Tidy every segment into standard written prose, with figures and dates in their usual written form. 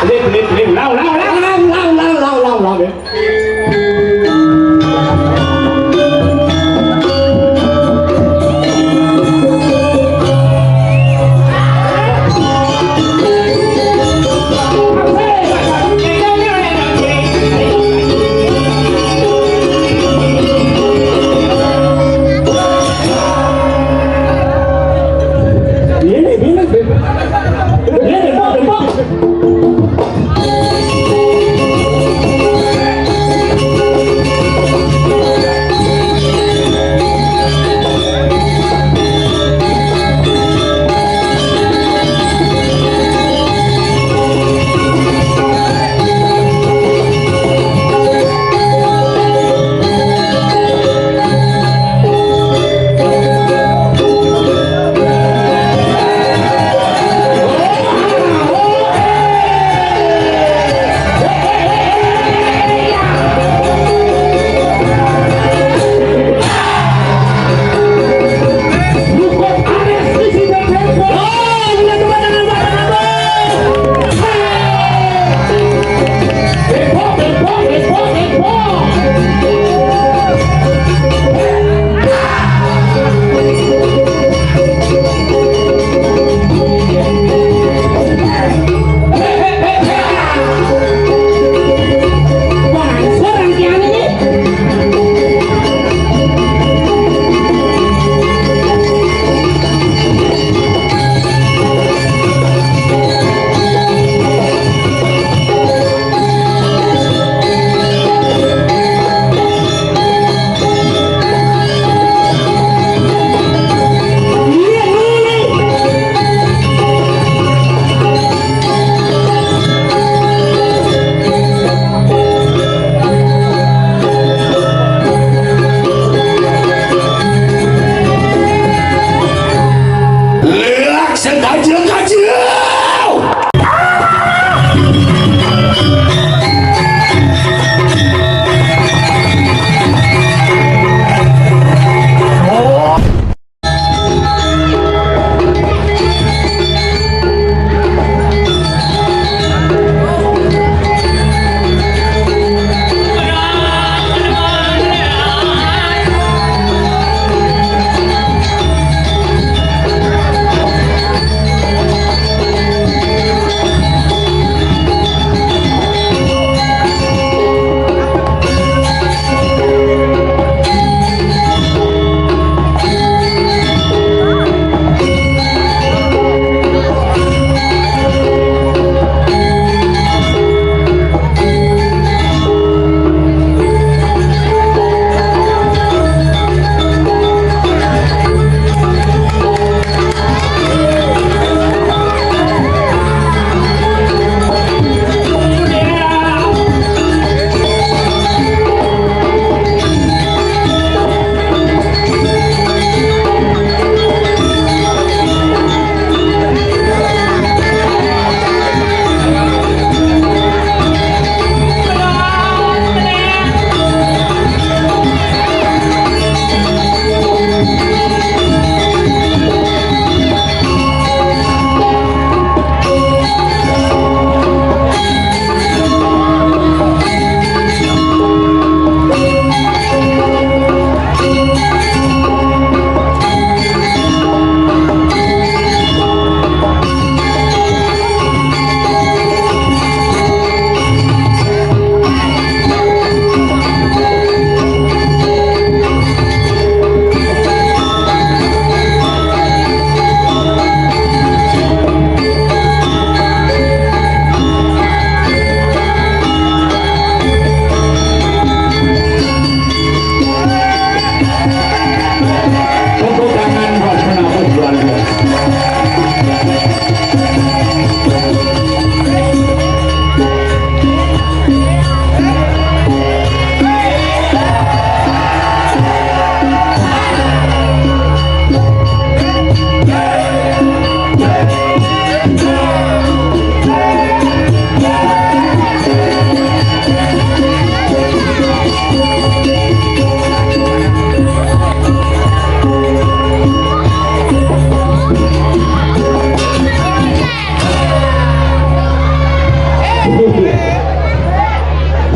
เล่นเล่าเดี๋ยว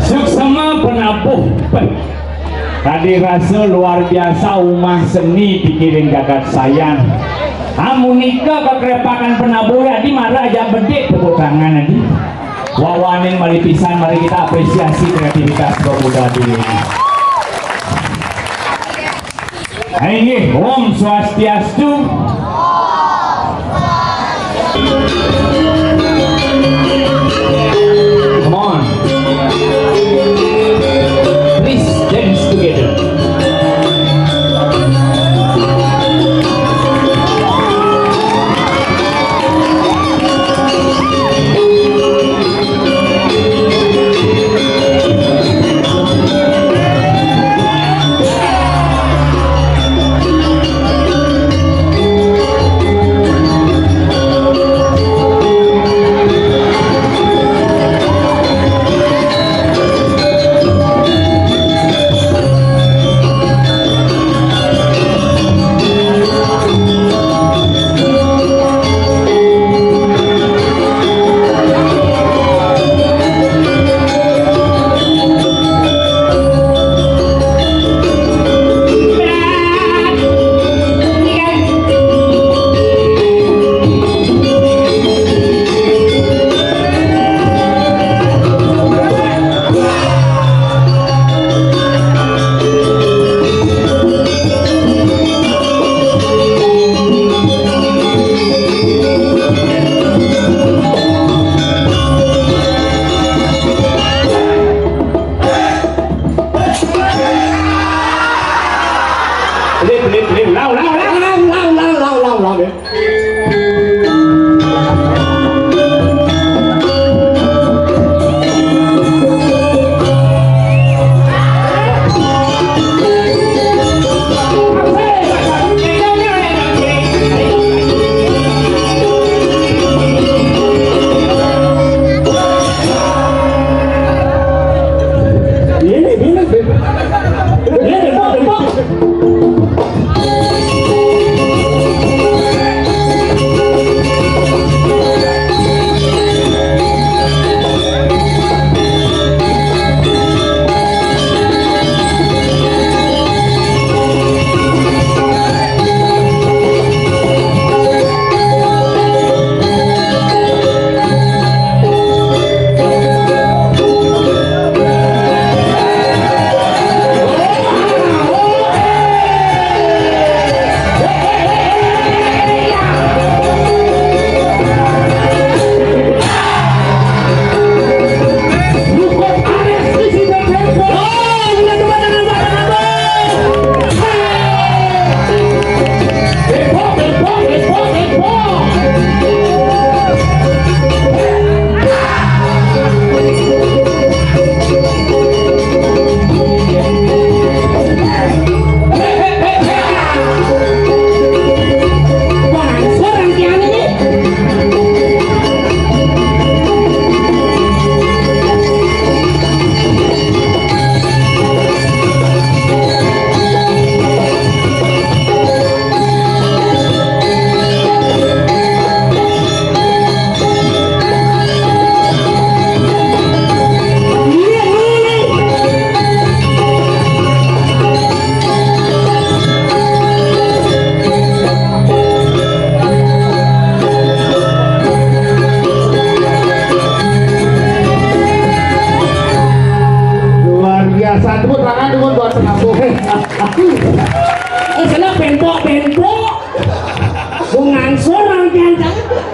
Suksema penabuh tadi rasa luar biasa umah seni pikirin kakak sayang amunika kekrepakan penabuh di marah aja bedek tepuk tangan nanti wawanin mari pisan mari kita apresiasi kreativitas pemuda diri ini Om Swastiastu. Come on. Please dance together.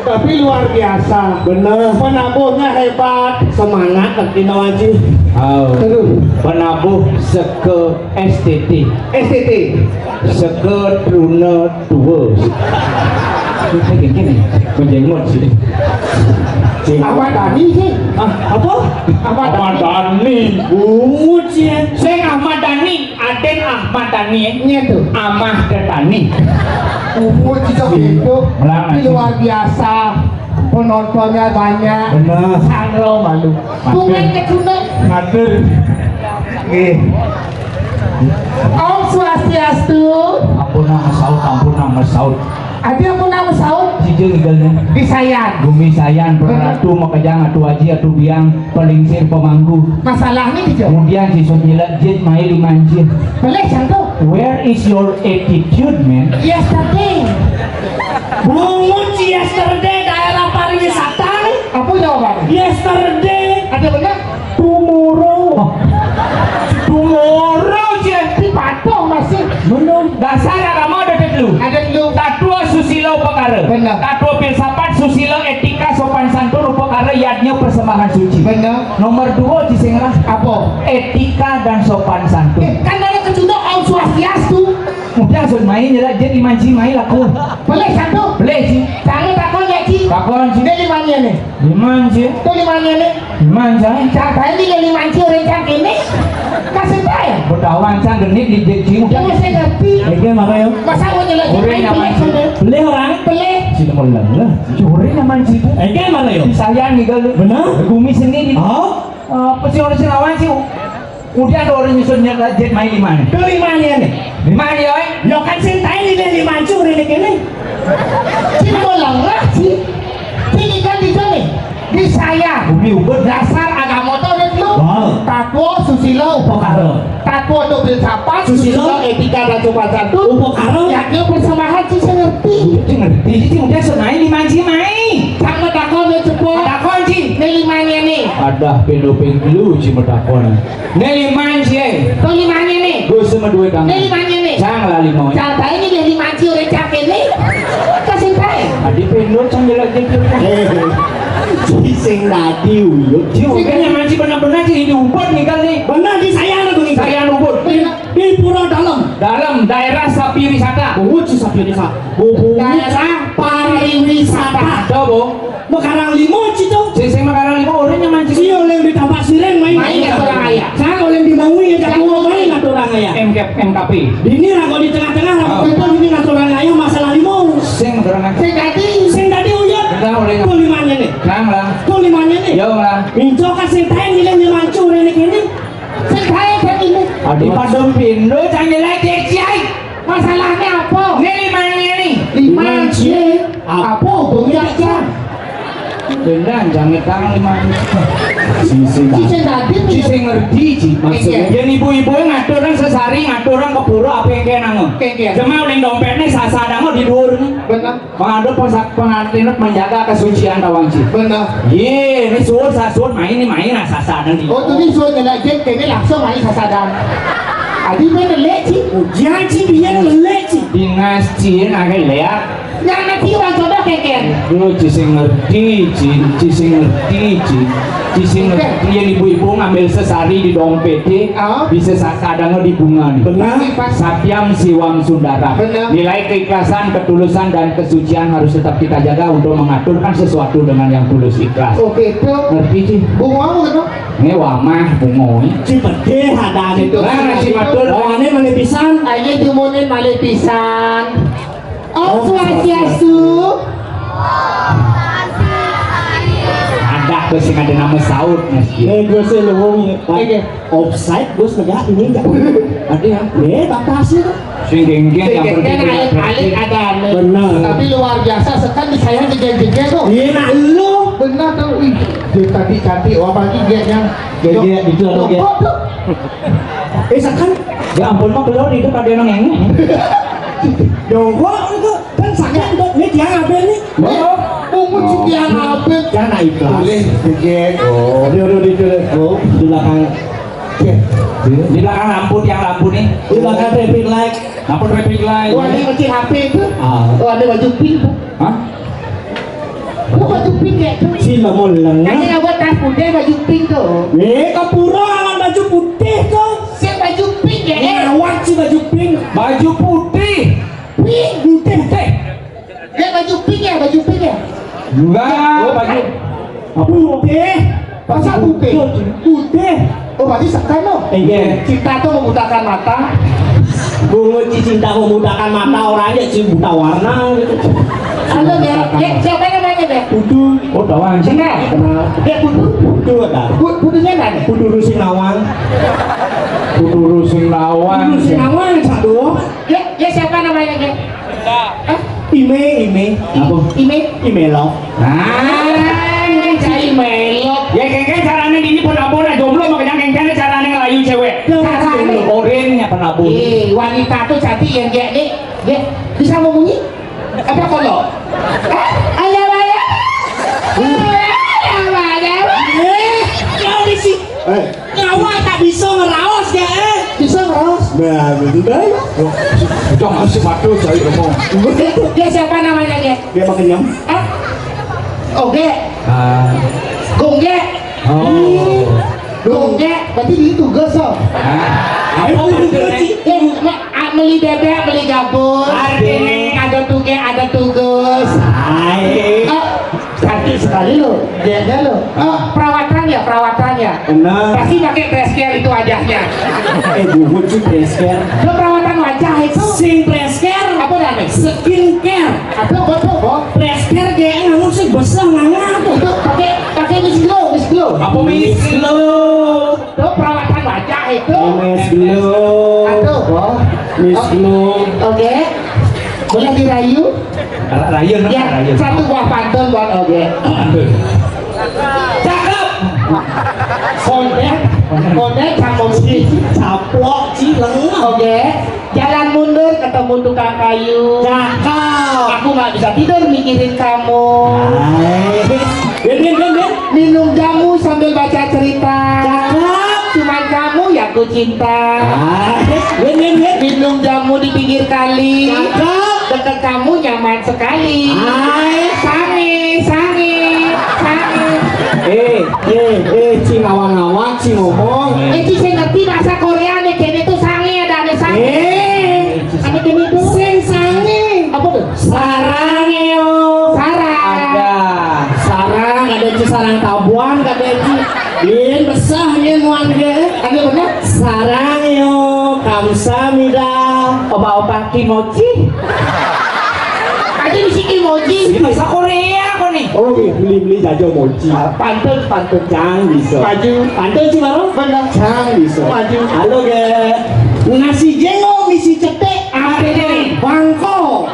Tapi luar biasa, bener. Penabuhnya hebat, semangat Tina Waji. Penabuh seke STT, seke truna dua. Kayak gini, menjenggot sih. Ahmad Dhani sih. Apa? Ahmad Dhani. Sing Ahmad Dhani, Aden Ahmad Dhani. Tuh. Ahmad Dhani. Tidak itu. Ini luar biasa. Penontonnya banyak. Benar. Sangro malu. Bunga kecundang. Ngatur. Om Swastiastu. Ampun nama saud. Ada apa nama saud? Si jeung igelnya. Disayan. Bumi sayan, peratu, makajang, atu aji, atu biang, pelingsir, pemangku. Masalahnya di jauh. Kemudian si Sonyila jit mai limanjir. Boleh contoh. Where is your attitude, man? Yesterday. Bungut yesterday daerah pariwisata nih. Apa jawabannya? Yesterday. Ada benar? Tomorrow. Tomorrow je. Di patung masih. Menurut dasar agama ada dulu. Ada dulu. Tatua susila upakara. Benar. Tatua filsafat susila etika sopan santun upakara yadnya persembahan suci. Benar. Nomor 2 cisenglah Apa? etika dan sopan santun. Kan ada kecuali Om Swastiastu. Mudah sun main je jadi dimanji main laku. Boleh satu. Boleh sih. Jangan takut ya Ci. Takon sih. Ini limanya nih. Dimanji. Itu limanya nih. Dimanji. Jangan ini limanci orang cak ini. Kasih saya. Berdawan sang genit di jeji mudah. Jangan saya ngerti. Oke, makanya. Masa mau nyelesaikan Orang main yang pilih manci. sudah. Beli orang. Pilih. Si mulang lah. Curi naman sih. Oke, makanya. Sayang nih kalau Benar? bumi sendiri. Oh, Pasti orang Sinawan sih. Kemudian ada orang nyusunnya jet main di mana? ke limanya nih. Di mana ya? Yo kan sintai ini lima curi nih kene. Ci mau lah Ci. Ini kan di sini. Di saya. Bumi ubud Dasar agama itu ada dulu. Wow. Takwa susila upakara. Takwa itu filsafat, susila etika dan sopan santun. Upakara. Yaknya persembahan Ci saya ngerti. Itu ngerti sih kemudian sunai di manji main. Sama takwa dia cepat. Ada kunci. Ini limanya nih. Ada pendo-pendo si medakon. Neli manji. Itu limanya nih. Gue sama dua tangan. Ini limanya nih. Jangan lali mau. Jangan ini dia limanci orang cak ini. Kasih saya. Adi pendo canggih lagi. Sing tadi uyuk. Makanya manji benar-benar sih di ubud nih kali. Benar di saya ada tuh. Saya ubud. Di Pura Dalam. Dalam daerah sapi wisata. Bungut sih sapi desa. Daerah pariwisata. Coba. Mekarang limo cito. Sing makanan lima orangnya manji. Si oleh di tampak siren main. Main nggak orang ayah. Saya oleh di Maui ya jago main nggak orang ayah. MKP. Ini rago di tengah-tengah rago Oh. itu ini nggak orang ayah masalah limo. Sing orang Saya tadi. Sing tadi uyuk. Udah oleh Tuh limanya nih. Nang lah. Tuh limanya nih. Yo lah. Minco kan sing tahan nilai lima curi nih kene. Saya kaya kan ini. Di Padang Pindo canggih lagi ciai. Masalahnya apa? Ini lima ini. Limanci. Apa? Bengkak. Benar jangan tangan lima. Si Ci saya tadi. Si sing ngerti ci maksudnya. Jadi ibu-ibu ngatur orang sesari ngatur orang keburu apa yang kena nang. Kaya. Cuma oleh dompetnya sasa di dhuwur nih. Benar. Mengadu pengantin menjaga kesucian tawang ci. Benar. Iya, ini suur main nih main sasa nanti. Oh tuh suruh ngelajen kayaknya langsung main sasadan. Adi main leci. Janji biar leci. Dinas cien akhir lihat. Yang nanti orang jodoh keken. Lu cising ngerti, cising ngerti yang ibu-ibu ngambil sesari di dompet bisa kadang di bunga nih. Benar. Satyam siwam sundara. Benar. Nilai keikhlasan, ketulusan dan kesucian harus tetap kita jaga untuk mengaturkan sesuatu dengan yang tulus ikhlas. Oke itu. Ngerti sih? Bungamu kan? Ini wamah bungoy. Cipete hadan itu. Lah nasi matur. Lawannya mana pisan? Ayo diumumin malih pisan. Om Swastiastu. Ada tuh sing ada nama saud masjid. Gue sih luhung Oke. offside gue negara ini enggak. Ada ya? Batasnya tuh. Sing geng-geng yang Keken alik ada. Benar. Tapi luar biasa sekali saya jejak-jejak tuh. Iya nak lu. Benar tuh. Ih, dia tadi cantik. Wah pagi gengnya. Geng itu atau geng? Sekan. Ya ampun mah belum itu pada orang yang Dongkok itu kan sakit tuh. Ini dia ngapain nih? Bungut sekian abis. Jangan ikhlas. Boleh jejak. Oh, dia udah di belakang. di belakang lampu tiang lampu nih. Di belakang traffic light. Lampu traffic light. Wah ini kecil HP itu. Ah. Oh ada baju pink tuh. Hah? Oh baju pink ya tuh. Si lemon lengah. Kayaknya buat tas putih baju pink tuh. Kapura alam baju putih tuh. Si baju pink ya. Ngawat si baju pink. Baju putih. Pink. Putih. Ya baju pink ya, baju pink ya. Enggak, baju Putih. Masa putih? Putih. Oh berarti sekan loh. Iya. Cinta tuh membutakan mata. Bungut cinta memudahkan mata orangnya si buta warna gitu. Halo ya, siapa yang namanya deh? Kudu. oh doang sih. Kenal. Kenal. Dia kudu. Kudu ada. Kudunya mana? Kudu Rusinawang. Kudu rusun lawan. Kudu Rusinawang satu. Ya siapa namanya dia? Hah? Ime. ime. Apa? Imelok. Cari melok. Ya kengkeng caranya ini penabur jomblo makanya kengkengnya caranya ngelayu cewek. Caranya. Orangnya penabur. Wanita tuh cantik yang kayak nih. Dia bisa ngomongnya? Apa kalau? Ayah ayah. Kau di sini. Nyawa tak bisa ngeraos ya. Bisa ngeros? Nah, betul dah. Jangan masih patuh cari ngomong. Dia siapa namanya dia? Dia makan nyam. Ah? Oke. Gongge. Gongge. Berarti dia tugas oh. Apa itu? Beli bebek, beli gabus. Ada tugas, ada tugas. Hai. Cantik sekali lo, dia lo. Perawatannya, perawatannya. Benar. Pasti pakai dress care itu wajahnya. Buhut sih presker. Lo perawatan wajah itu. Sing presker. Apa namanya? Skincare. Atau betul, Presker kayak ngomong sih besar nggak tuh. itu pakai Miss Glow, Miss Glow. Apa Miss Glow. Itu perawatan wajah itu. Miss Glow. Aduh, oh. Miss Glow. Oke. Boleh dirayu? Rayun, Ya, satu buah pantun buat oke. Cakep. Kondek sama musik. Caplok cileng. Oke. Jalan mundur ketemu tukang kayu. Cakep. Aku nggak bisa tidur mikirin kamu. Ben. Minum jamu sambil baca cerita. Cakep. Cuman kamu yang ku cinta. Ben. Minum jamu di pinggir kali. Cakep. Dekat kamu nyaman sekali. Sange. Cing ngawang-ngawang, cing ngomong. Itu saya ngerti bahasa Korea nih, kini tuh sange ada sange. Ada kini tuh. Sing sange. Apa tuh? Sarang yo. Sarang. Ada sarang, ada ci sarang tabuan, ada ci lin besah nih muan ge. Ada benar? Sarang yo, kamsahamnida. Oba-oba kimochi. Aja di kimochi. Bahasa Korea kok nih. Oh, beli jajo mochi. Pantun. Jangan bisa. Maju. Pantun sih baru. Benar. Jangan bisa. Maju. Halo ge. Nasi jenggo misi cetek. Apa ini? Bangko.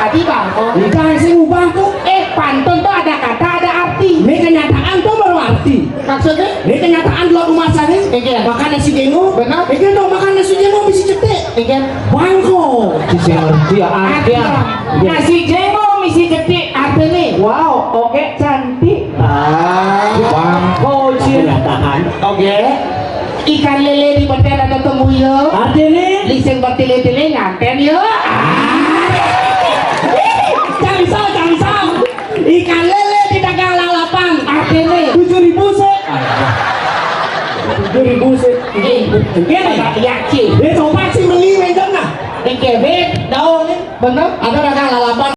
Tadi bangko. Jangan sih ubah tuh. Pantun tuh ada kata, ada arti. Ini kenyataan tuh baru arti. Maksudnya? Ini kenyataan dua rumah sana. Iya. Makan nasi jenggo. Benar. Ini dong makan nasi jenggo misi cetek. Iya. Bangko. Bisa ngerti ya artinya. Nasi jenggo misi cetik. Apa nih? Wow, oke cantik. Bangko Kenyataan. Oke. Ikan lele di betel ada temu yo. Artinya. Liseng bertele-tele nganten yo. Jangan bisa. Ikan lele di dagang lalapan. Artinya 7.000 sih. 7.000 sih. Gini yakin. Dia coba sih beli meja nah. Ini kebet. Daun. Bener? Ada dagang lalapan.